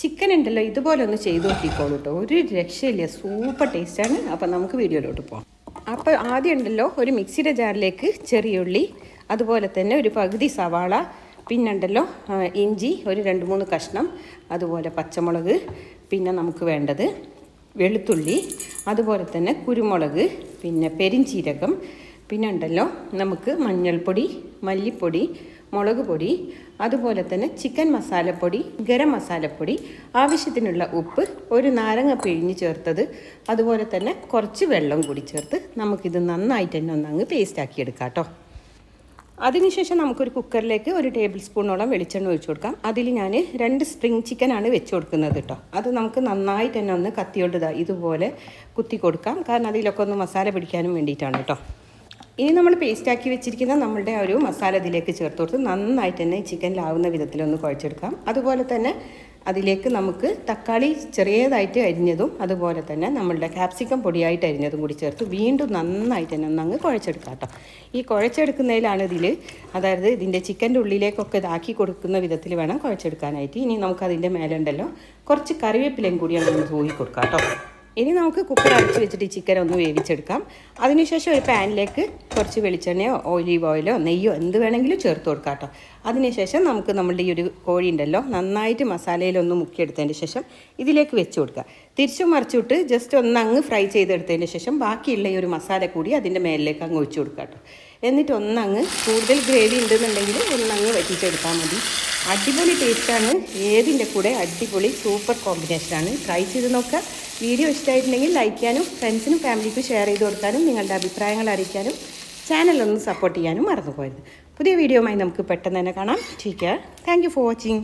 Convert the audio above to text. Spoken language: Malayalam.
ചിക്കൻ ഉണ്ടല്ലോ ഇതുപോലെ ഒന്ന് ചെയ്ത് നോക്കിക്കോളൂ കേട്ടോ, ഒരു രക്ഷയില്ല, സൂപ്പർ ടേസ്റ്റാണ്. അപ്പോൾ നമുക്ക് വീഡിയോയിലോട്ട് പോകാം. അപ്പോൾ ആദ്യം ഉണ്ടല്ലോ ഒരു മിക്സിയുടെ ജാറിലേക്ക് ചെറിയ ഉള്ളി, അതുപോലെ തന്നെ ഒരു പകുതി സവാള, പിന്നെ ഉണ്ടല്ലോ ഇഞ്ചി ഒരു 2-3 കഷ്ണം, അതുപോലെ പച്ചമുളക്, പിന്നെ നമുക്ക് വേണ്ടത് വെളുത്തുള്ളി, അതുപോലെ തന്നെ കുരുമുളക്, പിന്നെ പെരിഞ്ചീരകം, പിന്നെ ഉണ്ടല്ലോ നമുക്ക് മഞ്ഞൾപ്പൊടി, മല്ലിപ്പൊടി, മുളക് പൊടി, അതുപോലെ തന്നെ ചിക്കൻ മസാലപ്പൊടി, ഗരം മസാലപ്പൊടി, ആവശ്യത്തിനുള്ള ഉപ്പ്, ഒരു നാരങ്ങ പിഴിഞ്ഞ് ചേർത്തത്, അതുപോലെ തന്നെ കുറച്ച് വെള്ളം കൂടി ചേർത്ത് നമുക്കിത് നന്നായിട്ട് തന്നെ ഒന്നങ്ങ് പേസ്റ്റാക്കി എടുക്കാം കേട്ടോ. അതിനുശേഷം നമുക്കൊരു കുക്കറിലേക്ക് 1 ടേബിൾ സ്പൂണോളം വെളിച്ചെണ്ണ ഒഴിച്ചു കൊടുക്കാം. അതിൽ ഞാൻ 2 സ്പ്രിങ് ചിക്കനാണ് വെച്ച് കൊടുക്കുന്നത് കേട്ടോ. അത് നമുക്ക് നന്നായിട്ട് തന്നെ ഒന്ന് കത്തിയോണ്ട് ഇതുപോലെ കുത്തി കൊടുക്കാം, കാരണം അതിലൊക്കെ ഒന്ന് മസാല പിടിക്കാനും വേണ്ടിയിട്ടാണ് കേട്ടോ. ഇനി നമ്മൾ പേസ്റ്റാക്കി വെച്ചിരിക്കുന്ന നമ്മളുടെ ഒരു മസാല ഇതിലേക്ക് ചേർത്ത് കൊടുത്ത് നന്നായിട്ട് തന്നെ ചിക്കനിലാവുന്ന വിധത്തിലൊന്ന് കുഴച്ചെടുക്കാം. അതുപോലെ തന്നെ അതിലേക്ക് നമുക്ക് തക്കാളി ചെറിയതായിട്ട് അരിഞ്ഞതും, അതുപോലെ തന്നെ നമ്മളുടെ ക്യാപ്സിക്കം പൊടിയായിട്ട് അരിഞ്ഞതും കൂടി ചേർത്ത് വീണ്ടും നന്നായിട്ട് തന്നെ ഒന്നങ്ങ് കുഴച്ചെടുക്കാം കേട്ടോ. ഈ കുഴച്ചെടുക്കുന്നതിലാണ് അതായത് ഇതിൻ്റെ ചിക്കൻ്റെ ഉള്ളിലേക്കൊക്കെ ഇതാക്കി കൊടുക്കുന്ന വിധത്തിൽ വേണം കുഴച്ചെടുക്കാനായിട്ട്. ഇനി നമുക്കതിൻ്റെ മേലുണ്ടല്ലോ കുറച്ച് കറിവേപ്പിലയും കൂടി അങ്ങനെ തൂക്കി കൊടുക്കാം കേട്ടോ. ഇനി നമുക്ക് കുക്കർ അടച്ച് വെച്ചിട്ട് ഈ ചിക്കൻ ഒന്ന് വേവിച്ചെടുക്കാം. അതിനുശേഷം ഒരു പാനിലേക്ക് കുറച്ച് വെളിച്ചെണ്ണയോ ഒലീവ് ഓയിലോ നെയ്യോ എന്ത് വേണമെങ്കിലും ചേർത്ത് കൊടുക്കാം കേട്ടോ. അതിനുശേഷം നമുക്ക് നമ്മളുടെ ഈ ഒരു കോഴി ഉണ്ടല്ലോ നന്നായിട്ട് മസാലയിലൊന്ന് മുക്കിയെടുത്തതിന് ശേഷം ഇതിലേക്ക് വെച്ച് കൊടുക്കുക. തിരിച്ചും മറിച്ചിട്ട് ജസ്റ്റ് ഒന്ന് അങ്ങ് ഫ്രൈ ചെയ്തെടുത്തതിന് ശേഷം ബാക്കിയുള്ള ഈ ഒരു മസാല കൂടി അതിൻ്റെ മേലിലേക്ക് അങ്ങ് ഒഴിച്ചു കൊടുക്കുക കേട്ടോ. എന്നിട്ട് ഒന്നങ്ങ് കൂടുതൽ ഗ്രേവി ഉണ്ടെന്നുണ്ടെങ്കിൽ ഒന്നങ്ങ് വറ്റിച്ചെടുത്താൽ മതി. അടിപൊളി ടേസ്റ്റാണ്, ഏതിൻ്റെ കൂടെ അടിപൊളി സൂപ്പർ കോമ്പിനേഷനാണ്. ട്രൈ ചെയ്ത് നോക്കുക. വീഡിയോ ഇഷ്ടമായിട്ടുണ്ടെങ്കിൽ ലൈക്ക് ചെയ്യാനും ഫ്രണ്ട്സിനും ഫാമിലിക്കും ഷെയർ ചെയ്ത് കൊടുക്കാനും നിങ്ങളുടെ അഭിപ്രായങ്ങൾ അറിയിക്കാനും ചാനലൊന്ന് സപ്പോർട്ട് ചെയ്യാനും മറന്നു പോയത്. പുതിയ വീഡിയോയുമായി നമുക്ക് പെട്ടെന്ന് തന്നെ കാണാം. Take care. Thank you for watching.